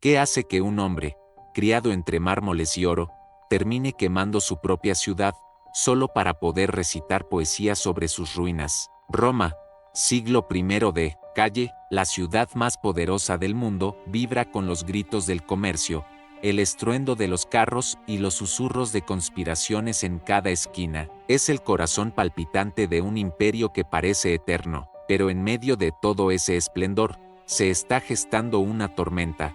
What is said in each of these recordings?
¿Qué hace que un hombre, criado entre mármoles y oro, termine quemando su propia ciudad, solo para poder recitar poesía sobre sus ruinas? Roma, siglo I de calle, la ciudad más poderosa del mundo, vibra con los gritos del comercio, el estruendo de los carros y los susurros de conspiraciones en cada esquina. Es el corazón palpitante de un imperio que parece eterno, pero en medio de todo ese esplendor, se está gestando una tormenta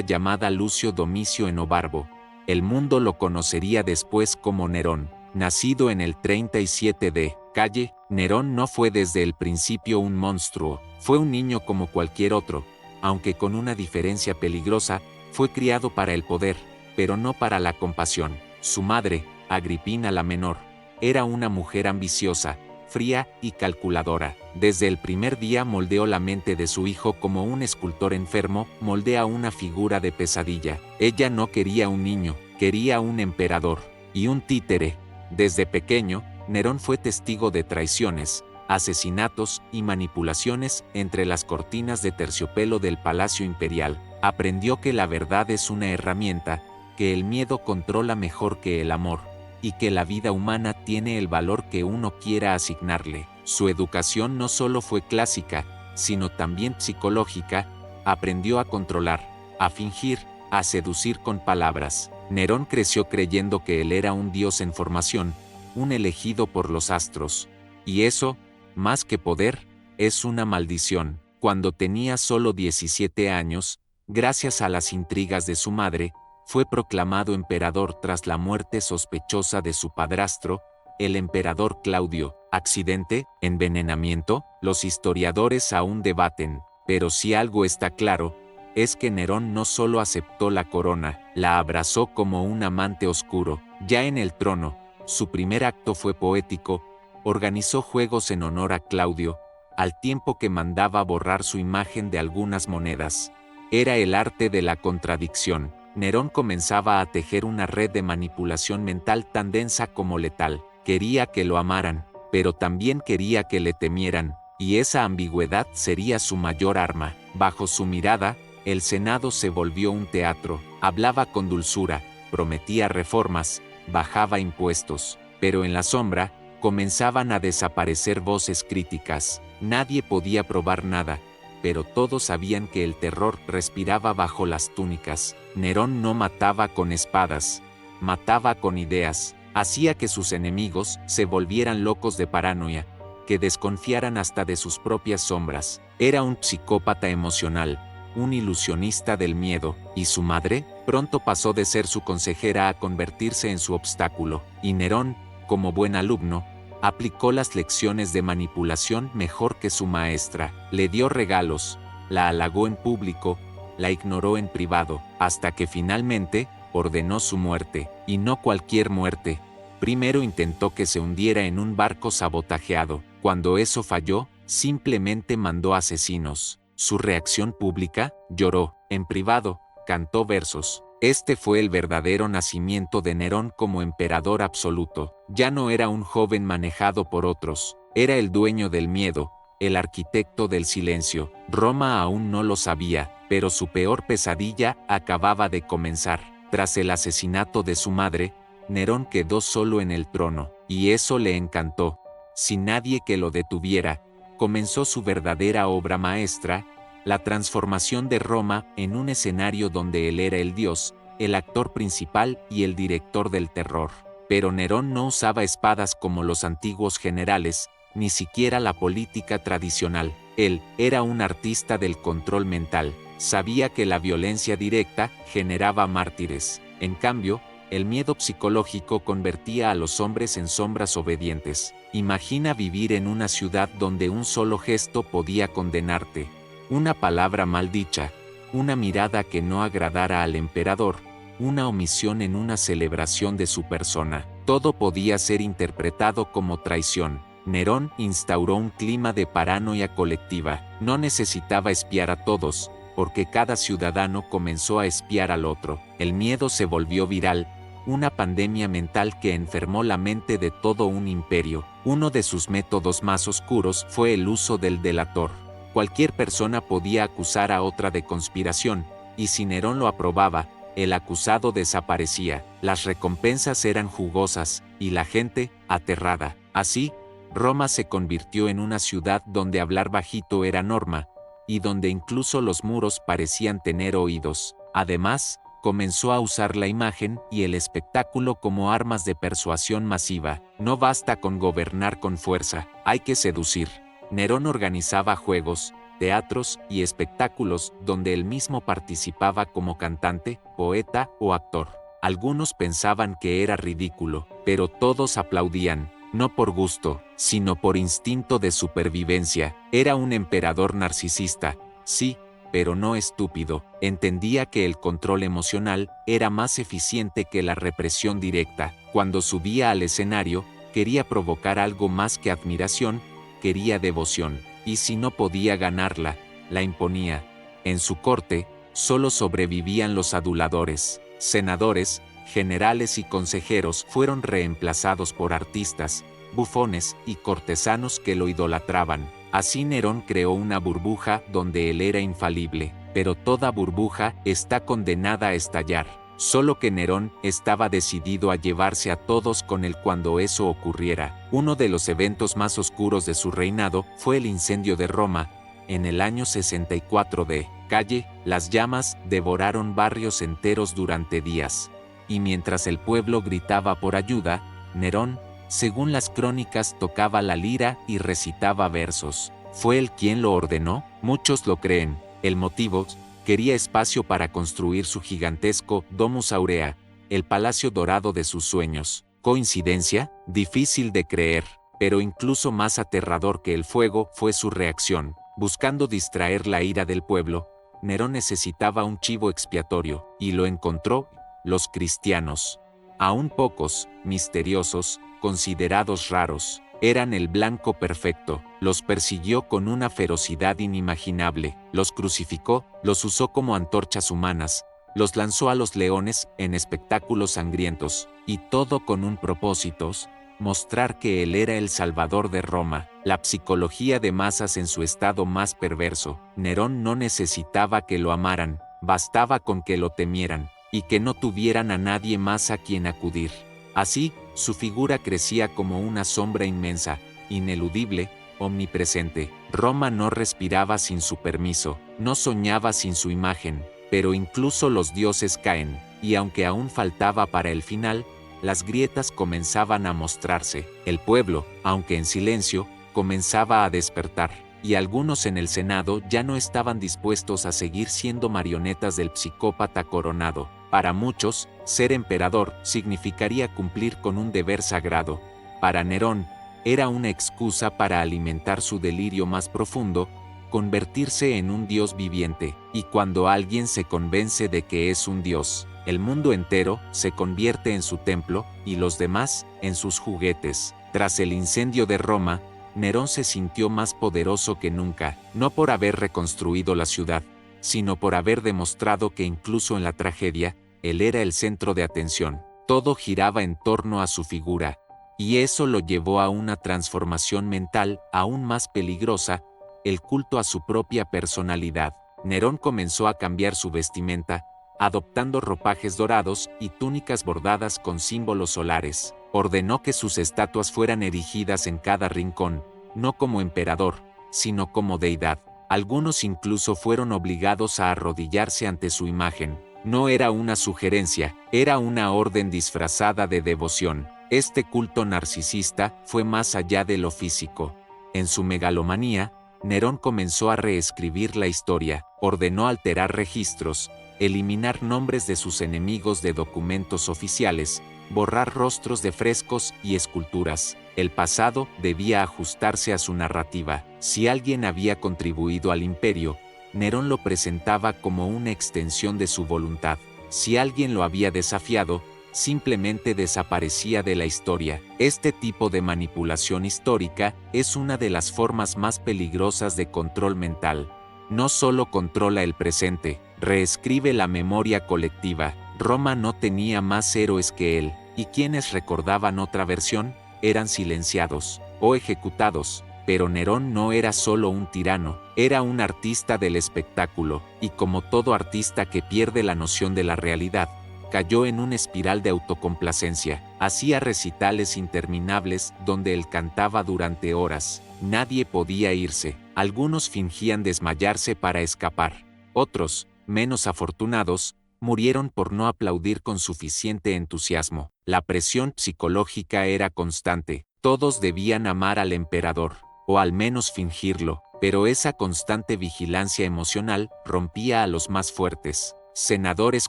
llamada Lucio Domicio Enobarbo. El mundo lo conocería después como Nerón. Nacido en el 37 de calle, Nerón no fue desde el principio un monstruo, fue un niño como cualquier otro, aunque con una diferencia peligrosa. Fue criado para el poder, pero no para la compasión. Su madre, Agripina la menor, era una mujer ambiciosa, fría y calculadora. Desde el primer día moldeó la mente de su hijo como un escultor enfermo moldea una figura de pesadilla. Ella no quería un niño, quería un emperador y un títere. Desde pequeño, Nerón fue testigo de traiciones, asesinatos y manipulaciones entre las cortinas de terciopelo del Palacio Imperial. Aprendió que la verdad es una herramienta, que el miedo controla mejor que el amor, y que la vida humana tiene el valor que uno quiera asignarle. Su educación no solo fue clásica, sino también psicológica. Aprendió a controlar, a fingir, a seducir con palabras. Nerón creció creyendo que él era un dios en formación, un elegido por los astros. Y eso, más que poder, es una maldición. Cuando tenía solo 17 años, gracias a las intrigas de su madre, fue proclamado emperador tras la muerte sospechosa de su padrastro, el emperador Claudio. ¿Accidente? ¿Envenenamiento? Los historiadores aún debaten, pero si algo está claro, es que Nerón no solo aceptó la corona, la abrazó como un amante oscuro. Ya en el trono, su primer acto fue poético, organizó juegos en honor a Claudio, al tiempo que mandaba borrar su imagen de algunas monedas. Era el arte de la contradicción. Nerón comenzaba a tejer una red de manipulación mental tan densa como letal. Quería que lo amaran, pero también quería que le temieran, y esa ambigüedad sería su mayor arma. Bajo su mirada, el Senado se volvió un teatro. Hablaba con dulzura, prometía reformas, bajaba impuestos, pero en la sombra, comenzaban a desaparecer voces críticas. Nadie podía probar nada, pero todos sabían que el terror respiraba bajo las túnicas. Nerón no mataba con espadas, mataba con ideas. Hacía que sus enemigos se volvieran locos de paranoia, que desconfiaran hasta de sus propias sombras. Era un psicópata emocional, un ilusionista del miedo, y su madre pronto pasó de ser su consejera a convertirse en su obstáculo. Y Nerón, como buen alumno, aplicó las lecciones de manipulación mejor que su maestra. Le dio regalos, la halagó en público, la ignoró en privado, hasta que finalmente ordenó su muerte, y no cualquier muerte. Primero intentó que se hundiera en un barco sabotajeado. Cuando eso falló, simplemente mandó asesinos. Su reacción pública: lloró. En privado, cantó versos. Este fue el verdadero nacimiento de Nerón como emperador absoluto. Ya no era un joven manejado por otros, era el dueño del miedo, el arquitecto del silencio. Roma aún no lo sabía, pero su peor pesadilla acababa de comenzar. Tras el asesinato de su madre, Nerón quedó solo en el trono, y eso le encantó. Sin nadie que lo detuviera, comenzó su verdadera obra maestra, la transformación de Roma en un escenario donde él era el dios, el actor principal y el director del terror. Pero Nerón no usaba espadas como los antiguos generales, ni siquiera la política tradicional. Él era un artista del control mental. Sabía que la violencia directa generaba mártires. En cambio, el miedo psicológico convertía a los hombres en sombras obedientes. Imagina vivir en una ciudad donde un solo gesto podía condenarte. Una palabra mal dicha, una mirada que no agradara al emperador, una omisión en una celebración de su persona. Todo podía ser interpretado como traición. Nerón instauró un clima de paranoia colectiva. No necesitaba espiar a todos, porque cada ciudadano comenzó a espiar al otro. El miedo se volvió viral, una pandemia mental que enfermó la mente de todo un imperio. Uno de sus métodos más oscuros fue el uso del delator. Cualquier persona podía acusar a otra de conspiración, y si Nerón lo aprobaba, el acusado desaparecía. Las recompensas eran jugosas, y la gente, aterrada. Así, Roma se convirtió en una ciudad donde hablar bajito era norma, y donde incluso los muros parecían tener oídos. Además, comenzó a usar la imagen y el espectáculo como armas de persuasión masiva. No basta con gobernar con fuerza, hay que seducir. Nerón organizaba juegos, teatros y espectáculos donde él mismo participaba como cantante, poeta o actor. Algunos pensaban que era ridículo, pero todos aplaudían, no por gusto, sino por instinto de supervivencia. Era un emperador narcisista, sí, pero no estúpido. Entendía que el control emocional era más eficiente que la represión directa. Cuando subía al escenario, quería provocar algo más que admiración, quería devoción, y si no podía ganarla, la imponía. En su corte, solo sobrevivían los aduladores. Senadores, generales y consejeros fueron reemplazados por artistas, bufones y cortesanos que lo idolatraban. Así Nerón creó una burbuja donde él era infalible, pero toda burbuja está condenada a estallar. Solo que Nerón estaba decidido a llevarse a todos con él cuando eso ocurriera. Uno de los eventos más oscuros de su reinado fue el incendio de Roma, en el año 64 d. Calle. Las llamas devoraron barrios enteros durante días. Y mientras el pueblo gritaba por ayuda, Nerón, según las crónicas, tocaba la lira y recitaba versos. ¿Fue él quien lo ordenó? Muchos lo creen. El motivo: quería espacio para construir su gigantesco Domus Aurea, el palacio dorado de sus sueños. ¿Coincidencia? Difícil de creer, pero incluso más aterrador que el fuego fue su reacción. Buscando distraer la ira del pueblo, Nerón necesitaba un chivo expiatorio, y lo encontró: los cristianos. Aún pocos, misteriosos, considerados raros, eran el blanco perfecto. Los persiguió con una ferocidad inimaginable, los crucificó, los usó como antorchas humanas, los lanzó a los leones en espectáculos sangrientos, y todo con un propósito: mostrar que él era el salvador de Roma. La psicología de masas en su estado más perverso. Nerón no necesitaba que lo amaran, bastaba con que lo temieran, y que no tuvieran a nadie más a quien acudir. Así, su figura crecía como una sombra inmensa, ineludible, omnipresente. Roma no respiraba sin su permiso, no soñaba sin su imagen, pero incluso los dioses caen, y aunque aún faltaba para el final, las grietas comenzaban a mostrarse. El pueblo, aunque en silencio, comenzaba a despertar, y algunos en el Senado ya no estaban dispuestos a seguir siendo marionetas del psicópata coronado. Para muchos, ser emperador significaría cumplir con un deber sagrado. Para Nerón, era una excusa para alimentar su delirio más profundo, convertirse en un dios viviente. Y cuando alguien se convence de que es un dios, el mundo entero se convierte en su templo, y los demás, en sus juguetes. Tras el incendio de Roma, Nerón se sintió más poderoso que nunca, no por haber reconstruido la ciudad, sino por haber demostrado que incluso en la tragedia, él era el centro de atención. Todo giraba en torno a su figura, y eso lo llevó a una transformación mental aún más peligrosa: el culto a su propia personalidad. Nerón comenzó a cambiar su vestimenta, adoptando ropajes dorados y túnicas bordadas con símbolos solares. Ordenó que sus estatuas fueran erigidas en cada rincón, no como emperador, sino como deidad. Algunos incluso fueron obligados a arrodillarse ante su imagen. No era una sugerencia, era una orden disfrazada de devoción. Este culto narcisista fue más allá de lo físico. En su megalomanía, Nerón comenzó a reescribir la historia, ordenó alterar registros, eliminar nombres de sus enemigos de documentos oficiales, borrar rostros de frescos y esculturas. El pasado debía ajustarse a su narrativa. Si alguien había contribuido al imperio, Nerón lo presentaba como una extensión de su voluntad. Si alguien lo había desafiado, simplemente desaparecía de la historia. Este tipo de manipulación histórica es una de las formas más peligrosas de control mental. No solo controla el presente, reescribe la memoria colectiva. Roma no tenía más héroes que él, y quienes recordaban otra versión, eran silenciados o ejecutados. Pero Nerón no era solo un tirano, era un artista del espectáculo, y como todo artista que pierde la noción de la realidad, cayó en una espiral de autocomplacencia. Hacía recitales interminables donde él cantaba durante horas. Nadie podía irse. Algunos fingían desmayarse para escapar. Otros, menos afortunados, murieron por no aplaudir con suficiente entusiasmo. La presión psicológica era constante. Todos debían amar al emperador, o al menos fingirlo, pero esa constante vigilancia emocional rompía a los más fuertes. Senadores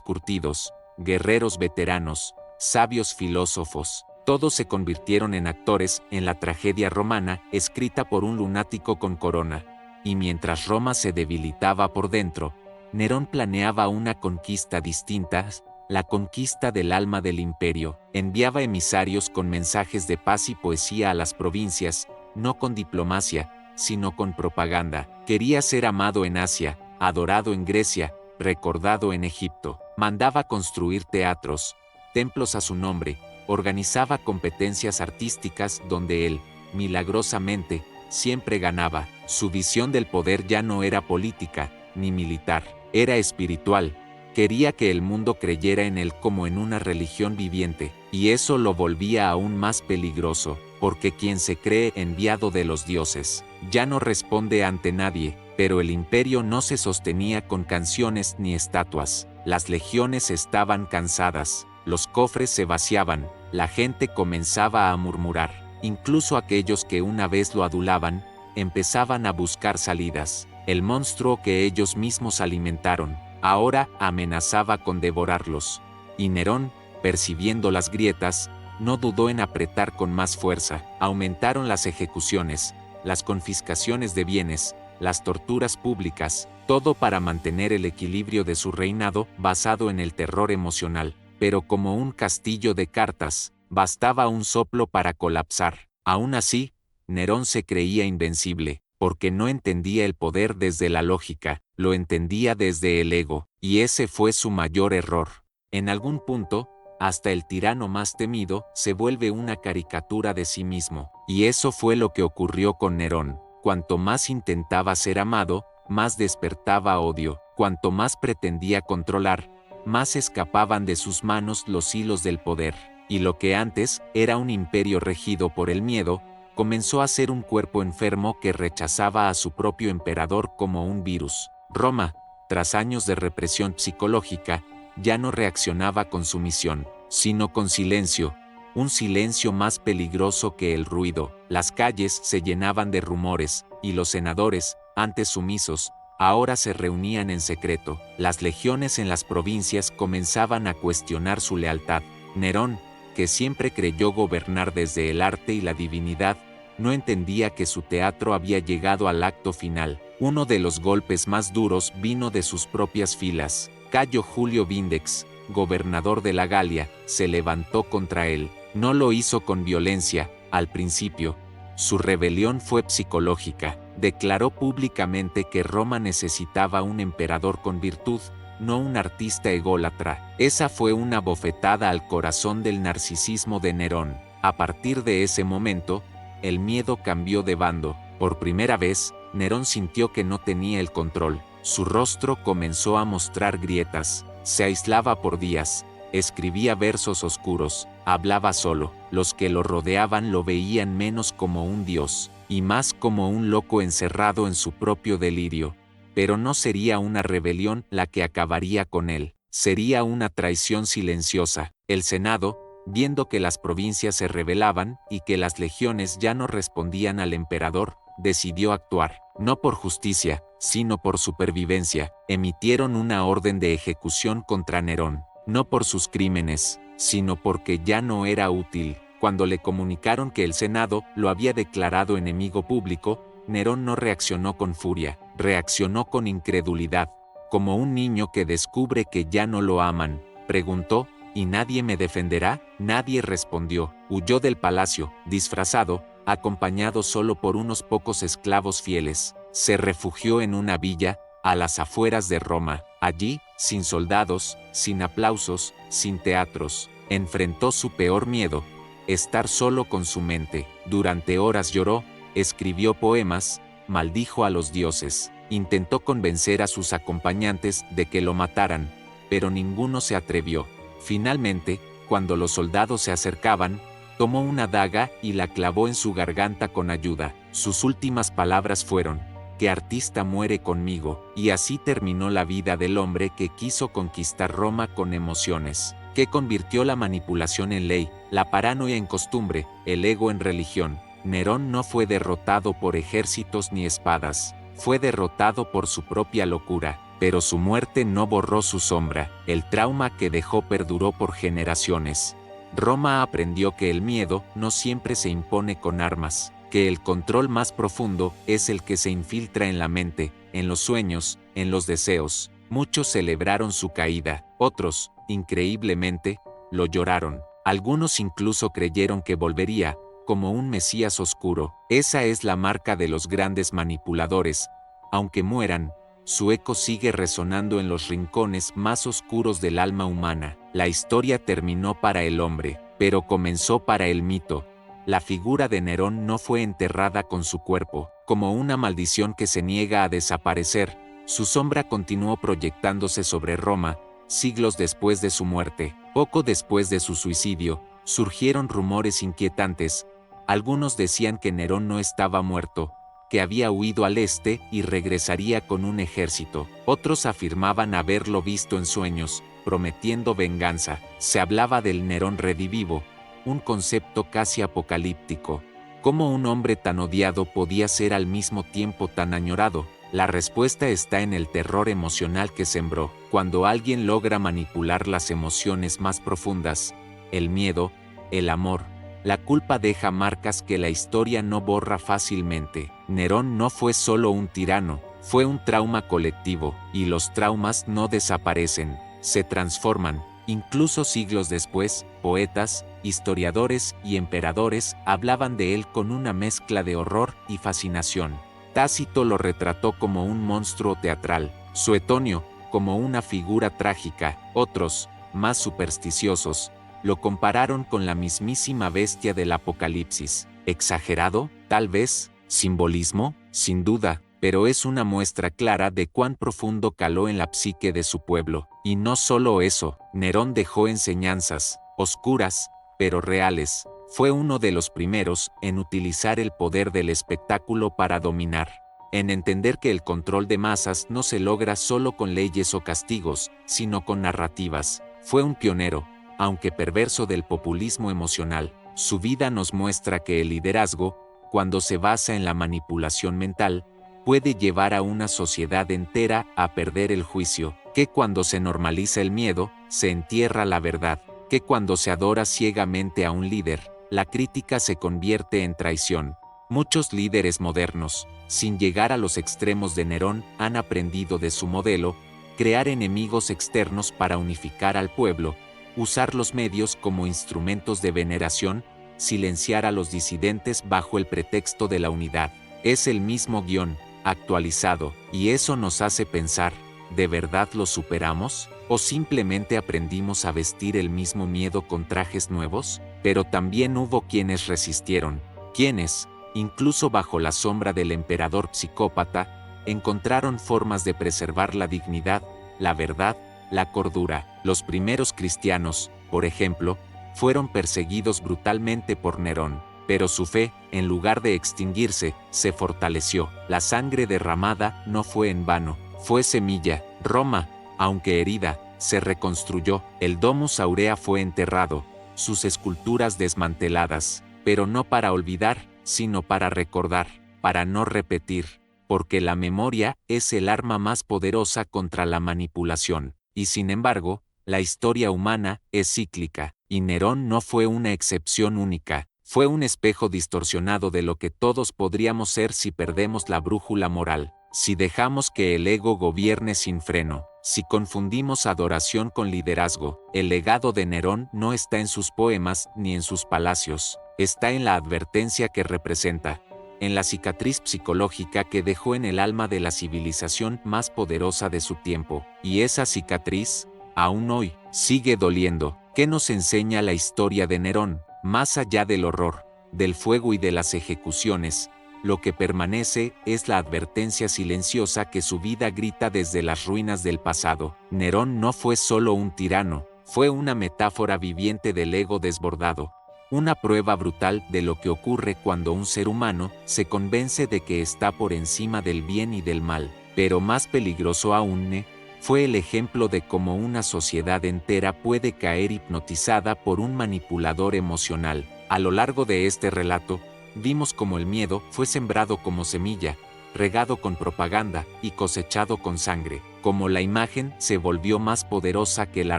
curtidos, guerreros veteranos, sabios filósofos, todos se convirtieron en actores en la tragedia romana escrita por un lunático con corona. Y mientras Roma se debilitaba por dentro, Nerón planeaba una conquista distinta, la conquista del alma del imperio. Enviaba emisarios con mensajes de paz y poesía a las provincias, no con diplomacia, sino con propaganda. Quería ser amado en Asia, adorado en Grecia, recordado en Egipto. Mandaba construir teatros, templos a su nombre, organizaba competencias artísticas donde él, milagrosamente, siempre ganaba. Su visión del poder ya no era política, ni militar, era espiritual. Quería que el mundo creyera en él como en una religión viviente, y eso lo volvía aún más peligroso, porque quien se cree enviado de los dioses, ya no responde ante nadie. Pero el imperio no se sostenía con canciones ni estatuas. Las legiones estaban cansadas, los cofres se vaciaban, la gente comenzaba a murmurar. Incluso aquellos que una vez lo adulaban, empezaban a buscar salidas. El monstruo que ellos mismos alimentaron, ahora amenazaba con devorarlos. Y Nerón, percibiendo las grietas, no dudó en apretar con más fuerza. Aumentaron las ejecuciones, las confiscaciones de bienes, las torturas públicas, todo para mantener el equilibrio de su reinado basado en el terror emocional. Pero como un castillo de cartas, bastaba un soplo para colapsar. Aún así, Nerón se creía invencible, porque no entendía el poder desde la lógica, lo entendía desde el ego, y ese fue su mayor error. En algún punto, hasta el tirano más temido se vuelve una caricatura de sí mismo, y eso fue lo que ocurrió con Nerón. Cuanto más intentaba ser amado, más despertaba odio. Cuanto más pretendía controlar, más escapaban de sus manos los hilos del poder. Y lo que antes era un imperio regido por el miedo, comenzó a ser un cuerpo enfermo que rechazaba a su propio emperador como un virus. Roma, tras años de represión psicológica, ya no reaccionaba con sumisión, sino con silencio. Un silencio más peligroso que el ruido. Las calles se llenaban de rumores, y los senadores, antes sumisos, ahora se reunían en secreto. Las legiones en las provincias comenzaban a cuestionar su lealtad. Nerón, que siempre creyó gobernar desde el arte y la divinidad, no entendía que su teatro había llegado al acto final. Uno de los golpes más duros vino de sus propias filas. Cayo Julio Vindex, gobernador de la Galia, se levantó contra él. No lo hizo con violencia, al principio. Su rebelión fue psicológica. Declaró públicamente que Roma necesitaba un emperador con virtud, no un artista ególatra. Esa fue una bofetada al corazón del narcisismo de Nerón. A partir de ese momento, el miedo cambió de bando. Por primera vez, Nerón sintió que no tenía el control. Su rostro comenzó a mostrar grietas. Se aislaba por días. Escribía versos oscuros, hablaba solo. Los que lo rodeaban lo veían menos como un dios, y más como un loco encerrado en su propio delirio. Pero no sería una rebelión la que acabaría con él, sería una traición silenciosa. El Senado, viendo que las provincias se rebelaban y que las legiones ya no respondían al emperador, decidió actuar, no por justicia, sino por supervivencia. Emitieron una orden de ejecución contra Nerón, no por sus crímenes, sino porque ya no era útil. Cuando le comunicaron que el Senado lo había declarado enemigo público, Nerón no reaccionó con furia, reaccionó con incredulidad. Como un niño que descubre que ya no lo aman, preguntó: ¿y nadie me defenderá? Nadie respondió. Huyó del palacio, disfrazado, acompañado solo por unos pocos esclavos fieles. Se refugió en una villa, a las afueras de Roma. Allí, sin soldados, sin aplausos, sin teatros, enfrentó su peor miedo: estar solo con su mente. Durante horas lloró, escribió poemas, maldijo a los dioses, intentó convencer a sus acompañantes de que lo mataran, pero ninguno se atrevió. Finalmente, cuando los soldados se acercaban, tomó una daga y la clavó en su garganta con ayuda. Sus últimas palabras fueron: «¿Qué artista muere conmigo?». Y así terminó la vida del hombre que quiso conquistar Roma con emociones, que convirtió la manipulación en ley, la paranoia en costumbre, el ego en religión. Nerón no fue derrotado por ejércitos ni espadas, fue derrotado por su propia locura, pero su muerte no borró su sombra, el trauma que dejó perduró por generaciones. Roma aprendió que el miedo no siempre se impone con armas, que el control más profundo es el que se infiltra en la mente, en los sueños, en los deseos. Muchos celebraron su caída, otros, increíblemente, lo lloraron. Algunos incluso creyeron que volvería, como un Mesías oscuro. Esa es la marca de los grandes manipuladores. Aunque mueran, su eco sigue resonando en los rincones más oscuros del alma humana. La historia terminó para el hombre, pero comenzó para el mito. La figura de Nerón no fue enterrada con su cuerpo, como una maldición que se niega a desaparecer. Su sombra continuó proyectándose sobre Roma, siglos después de su muerte. Poco después de su suicidio, surgieron rumores inquietantes. Algunos decían que Nerón no estaba muerto, que había huido al este y regresaría con un ejército. Otros afirmaban haberlo visto en sueños, prometiendo venganza. Se hablaba del Nerón redivivo, un concepto casi apocalíptico. ¿Cómo un hombre tan odiado podía ser al mismo tiempo tan añorado? La respuesta está en el terror emocional que sembró. Cuando alguien logra manipular las emociones más profundas, el miedo, el amor, la culpa deja marcas que la historia no borra fácilmente. Nerón no fue solo un tirano, fue un trauma colectivo, y los traumas no desaparecen, se transforman. Incluso siglos después, poetas, historiadores y emperadores hablaban de él con una mezcla de horror y fascinación. Tácito lo retrató como un monstruo teatral, Suetonio como una figura trágica. Otros, más supersticiosos, lo compararon con la mismísima bestia del Apocalipsis. ¿Exagerado? Tal vez. ¿Simbolismo? Sin duda, pero es una muestra clara de cuán profundo caló en la psique de su pueblo. Y no solo eso, Nerón dejó enseñanzas, oscuras, pero reales. Fue uno de los primeros en utilizar el poder del espectáculo para dominar, en entender que el control de masas no se logra solo con leyes o castigos, sino con narrativas. Fue un pionero, aunque perverso, del populismo emocional. Su vida nos muestra que el liderazgo, cuando se basa en la manipulación mental, puede llevar a una sociedad entera a perder el juicio, que cuando se normaliza el miedo, se entierra la verdad, que cuando se adora ciegamente a un líder, la crítica se convierte en traición. Muchos líderes modernos, sin llegar a los extremos de Nerón, han aprendido de su modelo, crear enemigos externos para unificar al pueblo, usar los medios como instrumentos de veneración, silenciar a los disidentes bajo el pretexto de la unidad. Es el mismo guión, actualizado, y eso nos hace pensar, ¿de verdad lo superamos? ¿O simplemente aprendimos a vestir el mismo miedo con trajes nuevos? Pero también hubo quienes resistieron, quienes, incluso bajo la sombra del emperador psicópata, encontraron formas de preservar la dignidad, la verdad, la cordura. Los primeros cristianos, por ejemplo, fueron perseguidos brutalmente por Nerón, pero su fe, en lugar de extinguirse, se fortaleció. La sangre derramada no fue en vano, fue semilla. Roma, aunque herida, se reconstruyó. El Domus Aurea fue enterrado, sus esculturas desmanteladas, pero no para olvidar, sino para recordar, para no repetir, porque la memoria es el arma más poderosa contra la manipulación. Y sin embargo, la historia humana es cíclica, y Nerón no fue una excepción única, fue un espejo distorsionado de lo que todos podríamos ser si perdemos la brújula moral, si dejamos que el ego gobierne sin freno, si confundimos adoración con liderazgo. El legado de Nerón no está en sus poemas ni en sus palacios, está en la advertencia que representa, en la cicatriz psicológica que dejó en el alma de la civilización más poderosa de su tiempo. Y esa cicatriz, aún hoy, sigue doliendo. ¿Qué nos enseña la historia de Nerón? Más allá del horror, del fuego y de las ejecuciones, lo que permanece es la advertencia silenciosa que su vida grita desde las ruinas del pasado. Nerón no fue solo un tirano, fue una metáfora viviente del ego desbordado. Una prueba brutal de lo que ocurre cuando un ser humano se convence de que está por encima del bien y del mal. Pero más peligroso aún, fue el ejemplo de cómo una sociedad entera puede caer hipnotizada por un manipulador emocional. A lo largo de este relato, vimos cómo el miedo fue sembrado como semilla, regado con propaganda y cosechado con sangre, cómo la imagen se volvió más poderosa que la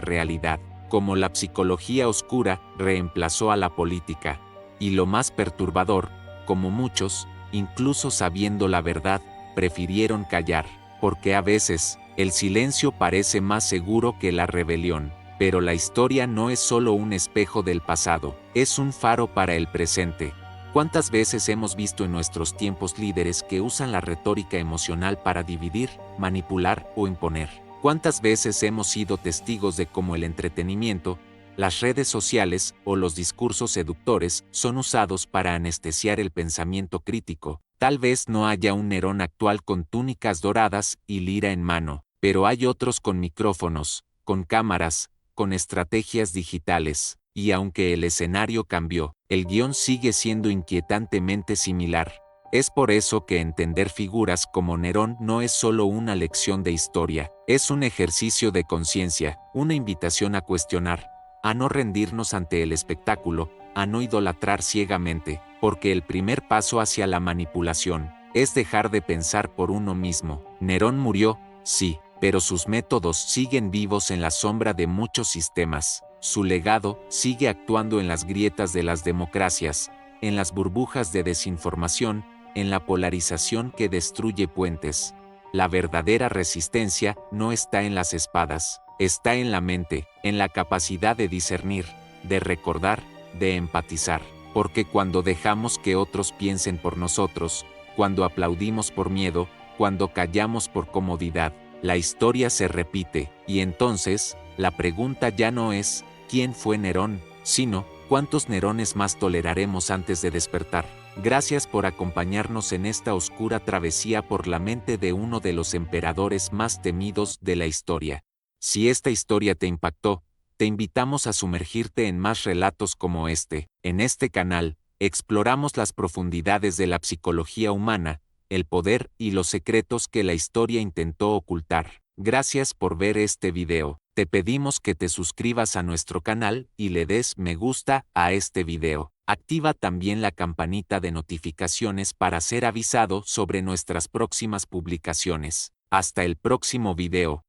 realidad, cómo la psicología oscura reemplazó a la política, y lo más perturbador, como muchos, incluso sabiendo la verdad, prefirieron callar, porque a veces, el silencio parece más seguro que la rebelión. Pero la historia no es solo un espejo del pasado, es un faro para el presente. ¿Cuántas veces hemos visto en nuestros tiempos líderes que usan la retórica emocional para dividir, manipular o imponer? ¿Cuántas veces hemos sido testigos de cómo el entretenimiento, las redes sociales o los discursos seductores son usados para anestesiar el pensamiento crítico? Tal vez no haya un Nerón actual con túnicas doradas y lira en mano, pero hay otros con micrófonos, con cámaras, con estrategias digitales, y aunque el escenario cambió, el guión sigue siendo inquietantemente similar. Es por eso que entender figuras como Nerón no es solo una lección de historia, es un ejercicio de conciencia, una invitación a cuestionar, a no rendirnos ante el espectáculo, a no idolatrar ciegamente, porque el primer paso hacia la manipulación es dejar de pensar por uno mismo. Nerón murió, sí, pero sus métodos siguen vivos en la sombra de muchos sistemas. Su legado sigue actuando en las grietas de las democracias, en las burbujas de desinformación, en la polarización que destruye puentes. La verdadera resistencia no está en las espadas, está en la mente, en la capacidad de discernir, de recordar, de empatizar. Porque cuando dejamos que otros piensen por nosotros, cuando aplaudimos por miedo, cuando callamos por comodidad, la historia se repite, y entonces, la pregunta ya no es, ¿quién fue Nerón?, sino, ¿cuántos Nerones más toleraremos antes de despertar? Gracias por acompañarnos en esta oscura travesía por la mente de uno de los emperadores más temidos de la historia. Si esta historia te impactó, te invitamos a sumergirte en más relatos como este. En este canal, exploramos las profundidades de la psicología humana, el poder y los secretos que la historia intentó ocultar. Gracias por ver este video. Te pedimos que te suscribas a nuestro canal y le des me gusta a este video. Activa también la campanita de notificaciones para ser avisado sobre nuestras próximas publicaciones. Hasta el próximo video.